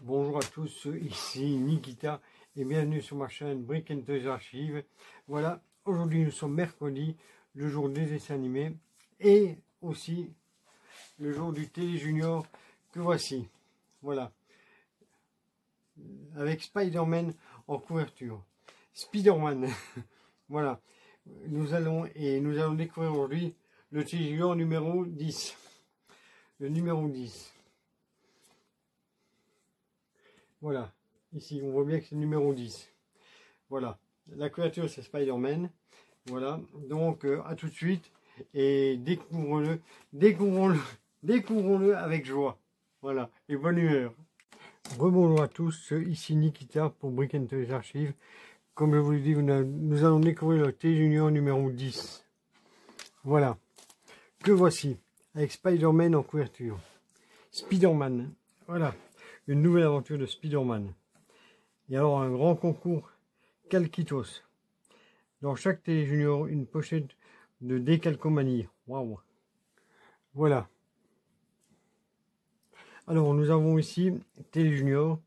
Bonjour à tous, ici Nikita et bienvenue sur ma chaîne Brick & Toys Archives. Voilà, aujourd'hui nous sommes mercredi, le jour des dessins animés et aussi le jour du Télé Junior que voici. Voilà, avec Spider-Man en couverture. Spider-Man, voilà, nous allons découvrir aujourd'hui le Télé Junior numéro 10. Le numéro 10. Voilà, ici on voit bien que c'est le numéro 10. Voilà, la couverture c'est Spider-Man. Voilà, donc à tout de suite et découvrons-le avec joie. Voilà, et bonne humeur. Rebonjour à tous, ici Nikita pour Brick & Toys Archives. Comme je vous l'ai dit, nous allons découvrir le T Junior numéro 10. Voilà, que voici, avec Spider-Man en couverture. Spider-Man, voilà. Une nouvelle aventure de Spider-Man. Et alors un grand concours Calquitos. Dans chaque Télé Junior, une pochette de décalcomanie. Waouh. Voilà. Alors nous avons ici Télé Junior,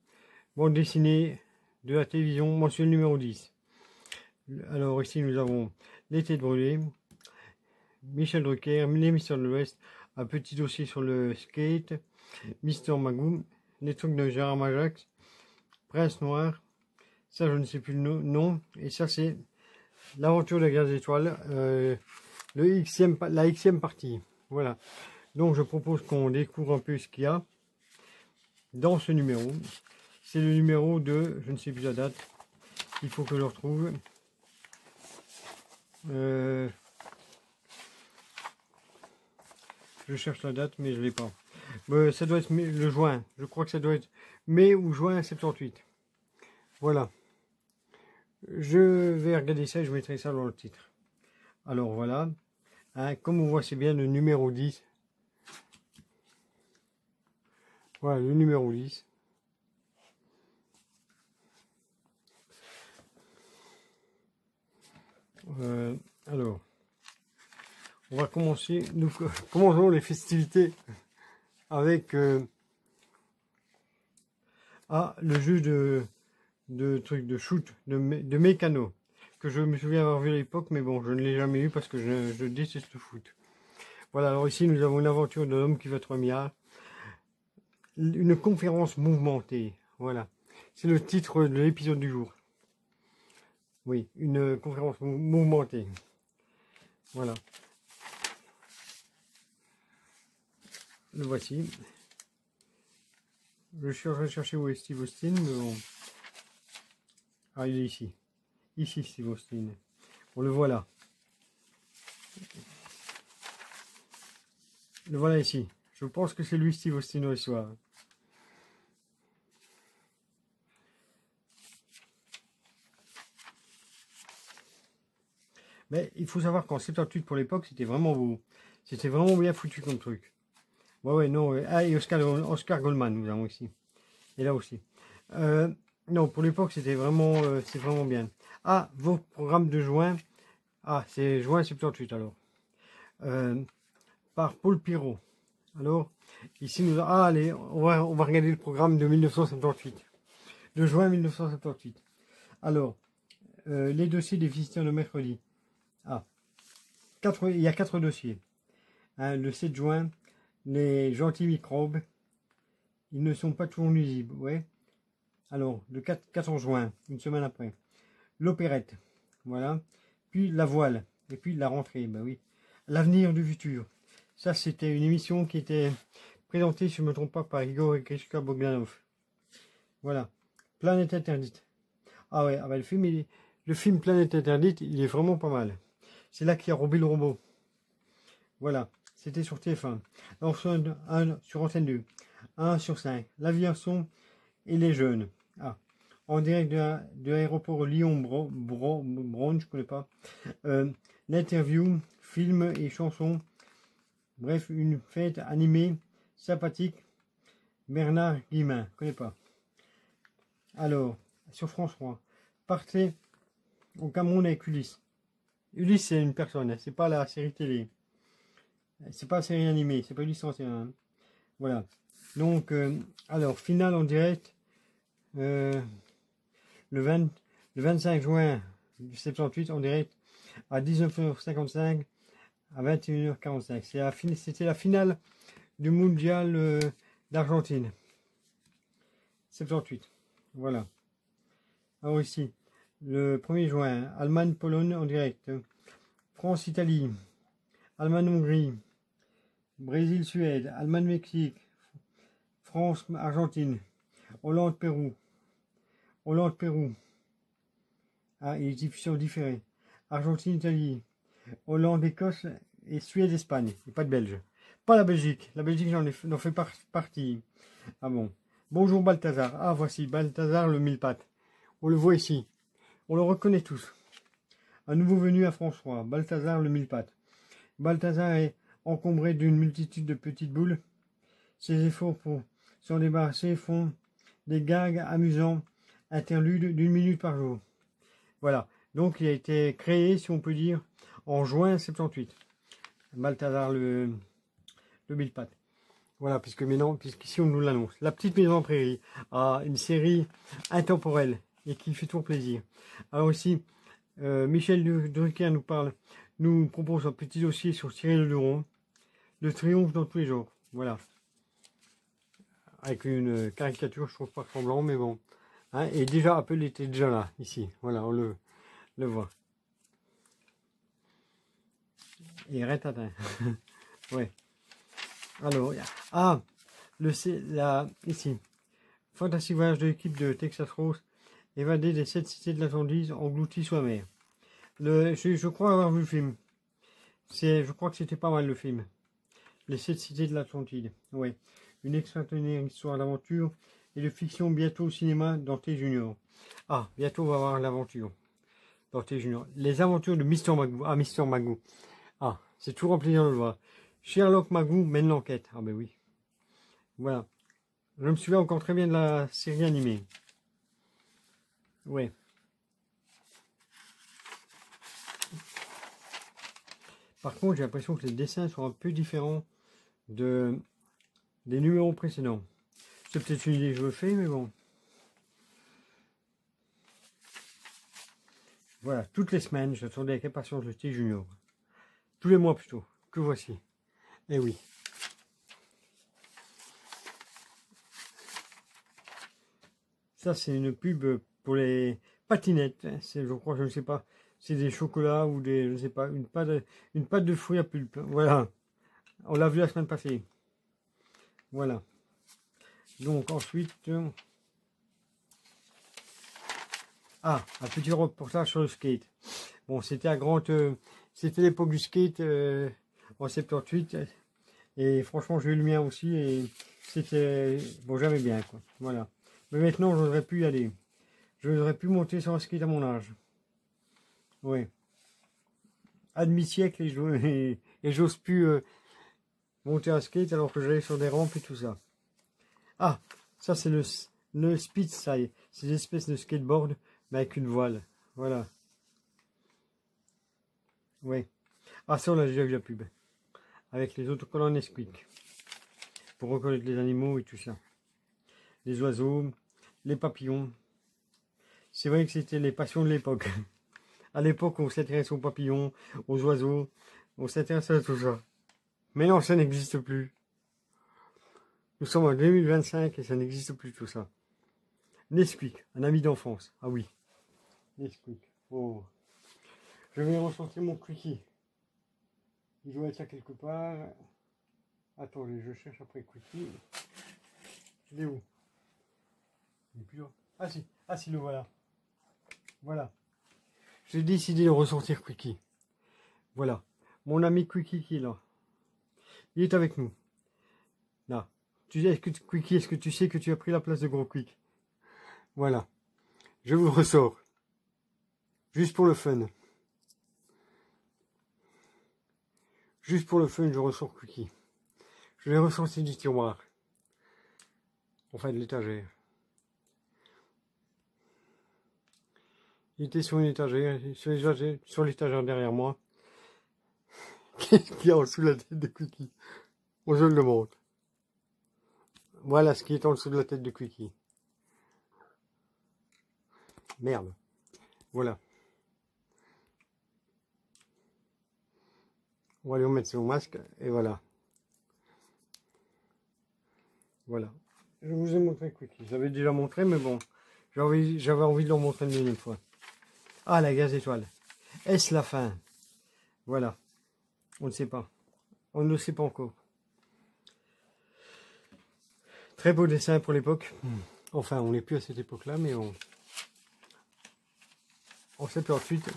bande dessinée de la télévision mensuelle numéro 10. Alors ici nous avons L'été de brûlé, Michel Drucker, les Mystères de l'Ouest, un petit dossier sur le skate, Mister Magoo, les trucs de Gérard Majax, Prince Noir, ça je ne sais plus le nom, et ça c'est l'aventure de la guerre des étoiles, la Xème partie. Voilà, donc je propose qu'on découvre un peu ce qu'il y a dans ce numéro. C'est le numéro de, je ne sais plus la date, il faut que je le retrouve. Je cherche la date mais je l'ai pas. Ça doit être le juin, je crois que ça doit être mai ou juin 78. Voilà. Je vais regarder ça et je mettrai ça dans le titre. Alors voilà. Hein, comme on voit, c'est bien le numéro 10. Voilà, le numéro 10. Alors, on va commencer. Nous commençons les festivités avec le jeu de trucs de shoot, de mécano, que je me souviens avoir vu à l'époque, mais bon, je ne l'ai jamais eu parce que je déteste le foot. Voilà, alors ici nous avons une aventure de l'homme qui va 3 milliards, une conférence mouvementée, voilà, c'est le titre de l'épisode du jour. Oui, une conférence mouvementée, voilà. Le voici. Je suis en train de chercher où est Steve Austin, mais bon. Ah, il est ici. Ici, Steve Austin. On le voit là. Le voilà ici. Je pense que c'est lui, Steve Austin, au soir. Mais il faut savoir qu'en 78 pour l'époque, c'était vraiment beau. C'était vraiment bien foutu comme truc. Ouais, non. Ah, et Oscar Goldman, nous avons ici. Et là aussi. Non, pour l'époque, c'était vraiment bien. Ah, vos programmes de juin. Ah, c'est juin 78 alors. Par Paul Pirot. Alors, ici nous avons... Ah, allez, on va regarder le programme de 1978. De juin 1978. Alors, les dossiers des visiteurs de mercredi. Ah, il y a 4 dossiers. Hein, le 7 juin, les gentils microbes. Ils ne sont pas toujours nuisibles, ouais. Alors, le 14 juin, une semaine après, l'opérette, voilà. Puis la voile, et puis la rentrée, bah oui. L'avenir du futur. Ça, c'était une émission qui était présentée, si je ne me trompe pas, par Igor et Grishka Bogdanov. Voilà. Planète interdite. Ah ouais, ah bah, le film Planète interdite, il est vraiment pas mal. C'est là qu'il y a Robbie le robot. Voilà. C'était sur TF1. Alors, sur Antenne 2. 1 sur 5. L'aviation et les jeunes. Ah. En direct de l'aéroport Lyon-Bron, je connais pas. L'interview, film et chansons. Bref, une fête animée, sympathique. Bernard Guillemin, je connais pas. Alors, sur France 3, partez au Cameroun avec Ulysse. Ulysse, c'est une personne, hein, c'est pas la série télé. C'est pas la série animée, c'est pas Ulysse 31. Hein. Voilà. Donc, alors, finale en direct le 25 juin 78 en direct à 19h55 à 21h45. C'était la finale du mondial d'Argentine. 78. Voilà. Alors ici, le 1er juin, Allemagne-Pologne en direct. France-Italie. Allemagne-Hongrie. Brésil-Suède. Allemagne-Mexique. France-Argentine. Hollande-Pérou. Hollande-Pérou. Ah, et les diffusions différées. Argentine-Italie. Hollande-Écosse et Suède-Espagne. Et pas de Belge. Pas la Belgique. La Belgique, j'en fais partie. Ah bon. Bonjour Balthazar. Ah, voici Balthazar le mille pattes. On le voit ici. On le reconnaît tous. Un nouveau venu à François. Balthazar le mille pattes. Balthazar est encombré d'une multitude de petites boules. Ses efforts pour s'en débarrasser font des gags amusants, interludes d'1 minute par jour. Voilà. Donc il a été créé, si on peut dire, en juin 78. Balthazar le mille pattes. Voilà, puisqu'ici on nous l'annonce. La petite maison en prairie a une série intemporelle et qui fait toujours plaisir. Alors aussi, Michel Drucker nous propose un petit dossier sur Cyril Leron, le triomphe dans tous les genres. Voilà. Avec une caricature, je trouve pas semblant, mais bon. Hein, et déjà, Apple était déjà là, ici. Voilà, on le voit. Et Retatin. Ouais. Alors, ici. Fantastique voyage de l'équipe de Texas Rose, évadé des 7 cités de l'Atlantide, englouti sous la mer. Je crois avoir vu le film. Je crois que c'était pas mal le film. Les 7 cités de l'Atlantide. Ouais. Une extraordinaire histoire d'aventure et de fiction bientôt au cinéma Dante Junior. Ah, bientôt on va voir l'aventure. Dante Junior. Les aventures de Mr. Magoo. Ah, Mr. Magoo. Ah, c'est toujours un plaisir de le voir. Sherlock Magoo mène l'enquête. Ah ben oui. Voilà. Je me souviens encore très bien de la série animée. Ouais. Par contre, j'ai l'impression que les dessins sont un peu différents des numéros précédents. C'est peut-être une idée que je me fais, mais bon. Voilà, toutes les semaines, j'attendais avec impatience le T Junior. Tous les mois plutôt, que voici. Eh oui. Ça, c'est une pub pour les patinettes. Je crois, je ne sais pas. C'est des chocolats ou des, je ne sais pas, une pâte de fruits à pulpe. Voilà. On l'a vu la semaine passée. Voilà. Donc ensuite, un petit reportage sur le skate. Bon, c'était c'était l'époque du skate en 78. Et franchement, j'ai eu le mien aussi et c'était bon, j'aimais bien quoi. Voilà. Mais maintenant, je n'aurais plus y aller. Je n'aurais plus monter sur un skate à mon âge. Oui. À demi-siècle et j'ose plus monter un skate alors que j'allais sur des rampes et tout ça. Ah, ça c'est le speed style. C'est une espèce de skateboard mais avec une voile. Voilà. Oui. Ah, ça on l'a déjà vu la pub. Avec les autocollants Nesquik. Pour reconnaître les animaux et tout ça. Les oiseaux, les papillons. C'est vrai que c'était les passions de l'époque. À l'époque, on s'intéresse aux papillons, aux oiseaux, on s'intéresse à tout ça. Mais non, ça n'existe plus. Nous sommes en 2025 et ça n'existe plus tout ça. Nesquik, un ami d'enfance. Ah oui. Nesquik. Oh. Je vais ressortir mon quickie. Il doit être là quelque part. Attendez, je cherche après quickie. Il est où? Il est plus là. Ah si. Ah si, le voilà. Voilà. J'ai décidé de ressortir Quickie. Voilà. Mon ami Quickie qui est là. Il est avec nous. Là. Quickie, est-ce que tu sais que tu as pris la place de Gros Quick? Voilà. Je vous le ressors. Juste pour le fun. Juste pour le fun, je ressors Quickie. Je l'ai ressorti du tiroir. Enfin, de l'étagère. Il était sur une étagère, sur l'étagère derrière moi. Qu'est-ce qu'il y a en dessous de la tête de Quickie? On se le demande. Voilà ce qui est en dessous de la tête de Quickie. Merde. Voilà. On va aller remettre son masque et voilà. Voilà. Je vous ai montré Quickie. J'avais déjà montré, mais bon. J'avais envie de le montrer une deuxième fois. Ah, la gaz étoile. Est-ce la fin? Voilà. On ne sait pas. On ne le sait pas encore. Très beau dessin pour l'époque. Enfin, on n'est plus à cette époque-là, mais en 78,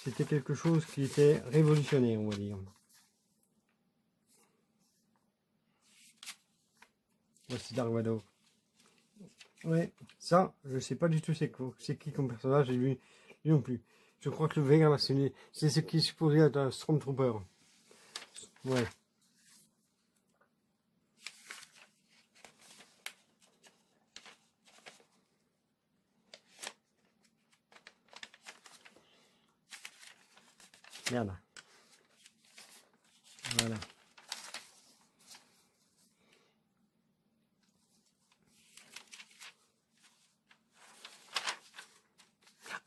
c'était quelque chose qui était révolutionnaire, on va dire. Voici Dark Vador. Ouais, ça, je sais pas du tout c'est qui comme personnage, et lui non plus. Je crois que le Vega, c'est ce qui est supposé être un Stormtrooper. Ouais. Merde. Voilà.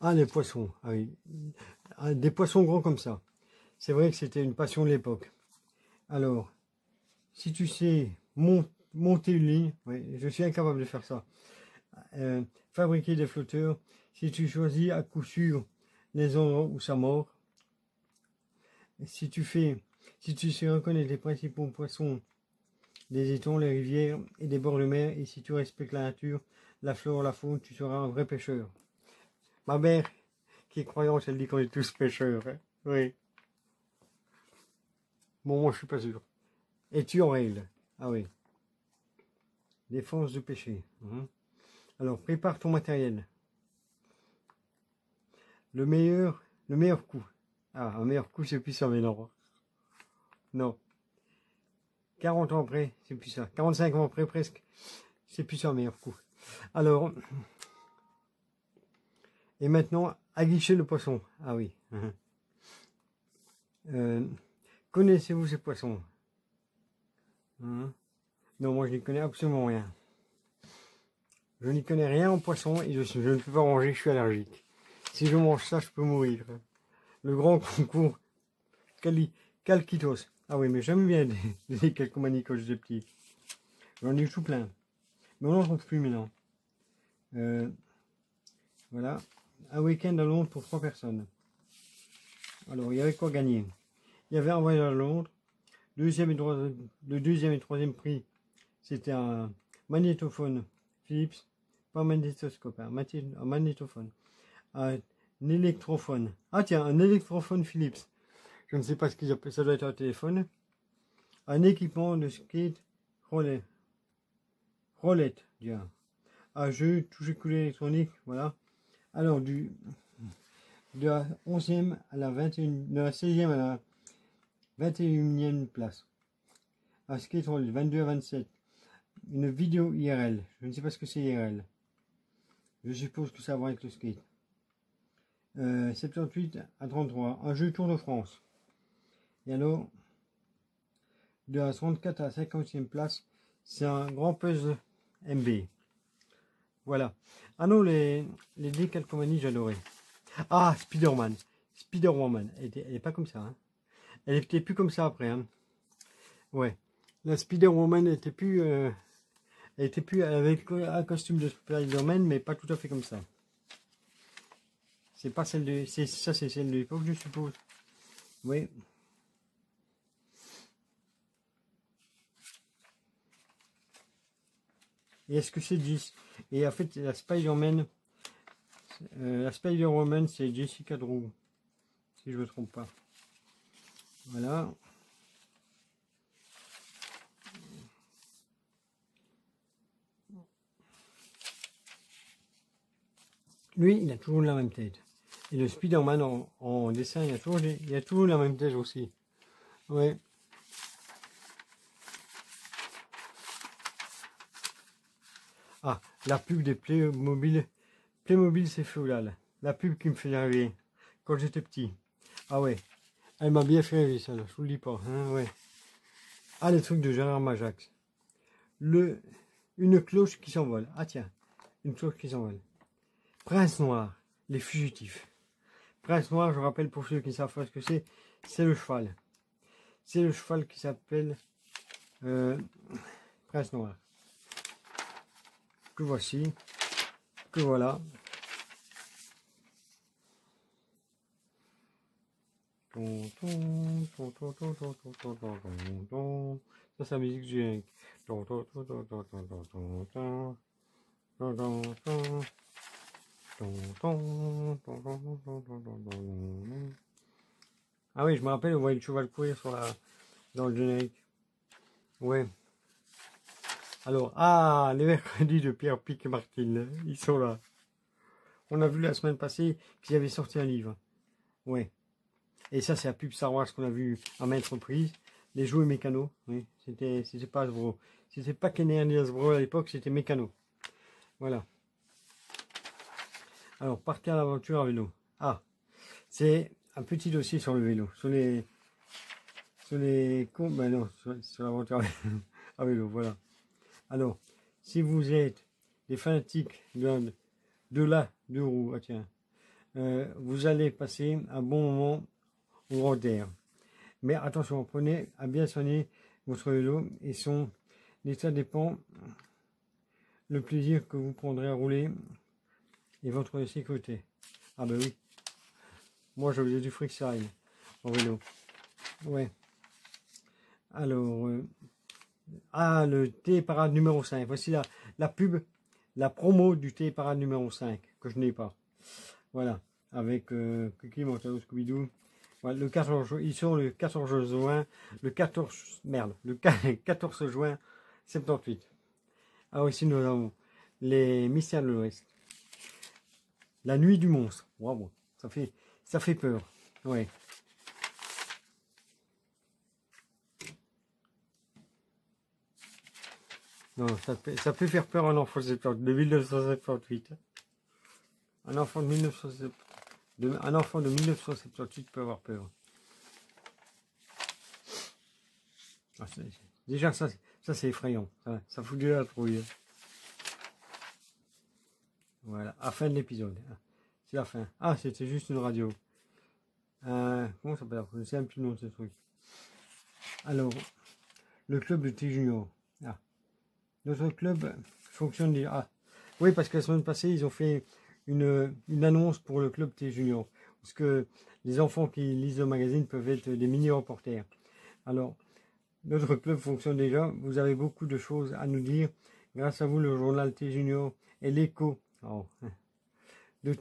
Ah, les poissons. Ah oui. Ah, des poissons gros comme ça. C'est vrai que c'était une passion de l'époque. Alors, si tu sais monter une ligne, oui, je suis incapable de faire ça. Fabriquer des flotteurs, si tu choisis à coup sûr les endroits où ça mord, si tu sais reconnaître les principaux poissons des étangs, les rivières et des bords de mer, et si tu respectes la nature, la flore, la faune, tu seras un vrai pêcheur. Ma mère, qui est croyante, elle dit qu'on est tous pêcheurs. Hein. Oui. Bon, moi, je suis pas sûr. Et tu en règle. Ah oui. Défense de pêcher. Alors, prépare ton matériel. Le meilleur coup. Ah, un meilleur coup, c'est plus ça, mais non. Non. 40 ans après, c'est plus ça. 45 ans après, presque, c'est plus ça, un meilleur coup. Alors, et maintenant, aguicher le poisson. Ah oui. Connaissez-vous ces poissons? Non, moi, je n'y connais absolument rien. Je n'y connais rien en poisson et je ne peux pas manger, je suis allergique. Si je mange ça, je peux mourir. Le grand concours Calquitos. Ah oui, mais j'aime bien des calcomanies quand j'étais petit. J'en ai eu tout plein. Mais on n'en trouve plus maintenant. Voilà. Un week-end à Londres pour 3 personnes. Alors, il y avait quoi gagner? Il y avait un voyage à Londres. Le deuxième et troisième prix, c'était un magnétophone Philips. Pas un magnétoscope, un magnétophone. Un électrophone. Ah tiens, un électrophone Philips. Je ne sais pas ce qu'ils appellent, ça doit être un téléphone. Un équipement de skate roulette, bien. Un jeu, toucher coulé électronique, voilà. Alors, de la 11e à la 21e, de la 16e à la 21e place. Un skate roulette, 22 à 27. Une vidéo IRL. Je ne sais pas ce que c'est IRL. Je suppose que ça va avec le skate. 78 à 33. Un jeu Tour de France. Et alors, de la 34 à la 50e place, c'est un grand puzzle MB. Voilà. Ah non, les décalcomanies, j'adorais. Ah, Spider-Man. Spider-Woman. Elle est pas comme ça. Hein. Elle était plus comme ça après. Hein. Ouais. La Spider-Woman était plus... elle était plus avec un costume de Spider-Man, mais pas tout à fait comme ça. C'est pas celle de... Ça, c'est celle de l'époque, je suppose. Oui. Et est-ce que c'est 10? Et en fait, la Spider-Man... la Spider-Woman, c'est Jessica Drew. Si je ne me trompe pas. Voilà. Lui, il a toujours la même tête. Et le Spider-Man en dessin, il a toujours la même tête aussi. Ouais. Ah, la pub des Playmobil. Playmobil, c'est Feudal. La pub qui me fait rêver quand j'étais petit. Ah ouais. Elle m'a bien fait rêver, ça, là. Je vous le dis pas. Hein, ouais. Ah, les trucs de Gérard Majax. Une cloche qui s'envole. Ah tiens, une cloche qui s'envole. Prince Noir, les fugitifs. Prince Noir, je rappelle pour ceux qui ne savent pas ce que c'est le cheval. C'est le cheval qui s'appelle Prince Noir. Que voici, que voilà. Ça, c'est la musique du générique. Ah oui, je me rappelle, on voyait le cheval courir dans le générique. Ouais. Alors, les mercredis de Pierre, Pic et Martine, ils sont là. On a vu la semaine passée qu'ils avaient sorti un livre. Ouais. Et ça, c'est la pub Star Wars qu'on a vu à maintes reprises. Les jouets mécanos. Oui, c'était pas Hasbro. C'était pas Kenner ni Hasbro à l'époque, c'était mécano. Voilà. Alors, partir à l'aventure à vélo. Ah, c'est un petit dossier sur le vélo. Sur les ben non, sur l'aventure à vélo, voilà. Alors, si vous êtes des fanatiques de deux roues, ah tiens, vous allez passer un bon moment au grand air. Mais attention, prenez à bien soigner votre vélo et son état dépend le plaisir que vous prendrez à rouler et votre sécurité. Ah ben oui, moi je faisais du freestyle en vélo. Ouais. Alors, le T-Parade numéro 5. Voici la pub, la promo du T-Parade numéro 5, que je n'ai pas. Voilà, avec Cookie, Montano, Scooby-Doo. Voilà, le 14, ils sont le 14 juin, le 14 juin 78. Alors ici nous avons les Mystères de l'Ouest. La nuit du monstre. Waouh, ça fait peur. Ouais. Non, ça peut faire peur à un enfant de 1978. Un enfant de 1978 peut avoir peur. Ah, déjà, ça c'est effrayant. Ça fout de la trouille. Voilà, à la fin de l'épisode. C'est la fin. Ah, c'était juste une radio. Comment ça s'appelle? Je sais un petit nom de ce truc. Alors, le club de T Junior. Notre club fonctionne déjà. Oui, parce que la semaine passée, ils ont fait une annonce pour le club T Junior. Parce que les enfants qui lisent le magazine peuvent être des mini-reporters. Alors, notre club fonctionne déjà. Vous avez beaucoup de choses à nous dire. Grâce à vous, le journal T Junior est l'écho de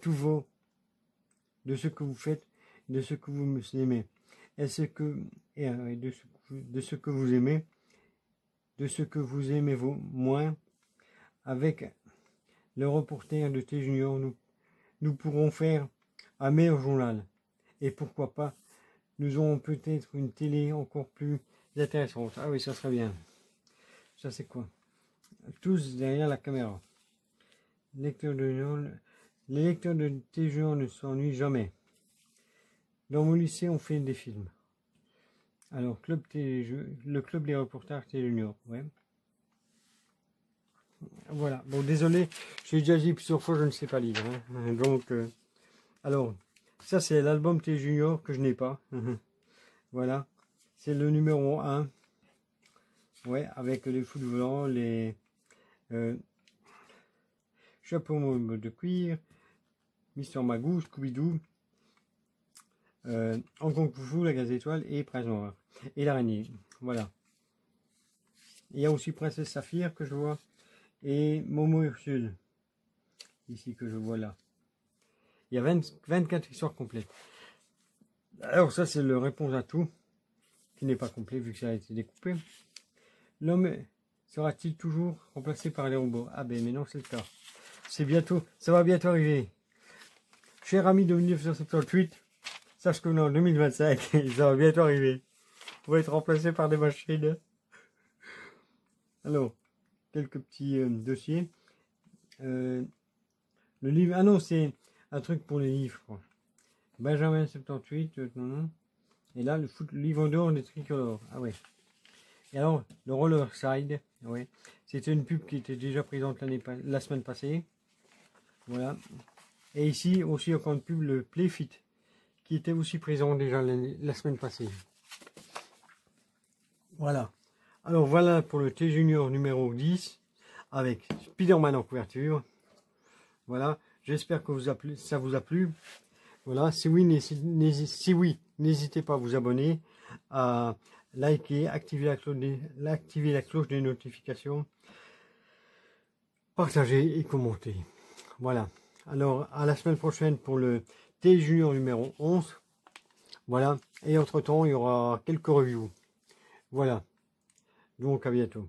de ce que vous faites, de ce que vous aimez. De ce que vous aimez, de ce que vous aimez moins. Avec le reporter de T Junior, nous pourrons faire un meilleur journal. Et pourquoi pas, nous aurons peut-être une télé encore plus intéressante. Ah oui, ça serait bien. Ça c'est quoi? Tous derrière la caméra. Les lecteurs de T Junior ne s'ennuient jamais. Dans mon lycée, on fait des films. Alors, le club des reporters T Junior, ouais. Voilà, bon désolé, j'ai déjà dit plusieurs fois je ne sais pas lire. Hein. Donc, alors, ça c'est l'album T Junior que je n'ai pas. Voilà, c'est le numéro 1. Ouais, avec les fous de volant, les chapeaux de cuir, Mister Magoo, Scooby-Doo, Hong Kong Fu, la Gaz étoile et Prince Noir. Et l'araignée, voilà. Il y a aussi Princesse Saphir que je vois. Et Momo Ursule, ici que je vois là. Il y a 24 histoires complètes. Alors ça c'est le réponse à tout, qui n'est pas complet vu que ça a été découpé. L'homme sera-t-il toujours remplacé par les robots? Ah ben mais non, c'est le cas. C'est bientôt, ça va bientôt arriver. Cher ami de 1978, sache que en 2025, ça va bientôt arriver. On va être remplacé par des machines. Alors, quelques petits dossiers. Le livre, ah non, c'est un truc pour les livres, quoi. Benjamin 78, non. Et là, le livre d'or des tricolores. Ah ouais. Et alors, le Roller Side, ouais. C'était une pub qui était déjà présente la semaine passée. Voilà. Et ici aussi encore une pub, le Playfit, qui était aussi présent déjà la semaine passée. Voilà. Alors voilà pour le T Junior numéro 10 avec Spider-Man en couverture. Voilà. J'espère que ça vous a plu. Voilà. Si oui, n'hésitez pas à vous abonner, à liker, activer la cloche des notifications, partager et commenter. Voilà. Alors, à la semaine prochaine pour le T Junior numéro 11. Voilà. Et entre-temps, il y aura quelques reviews. Voilà. Donc, à bientôt.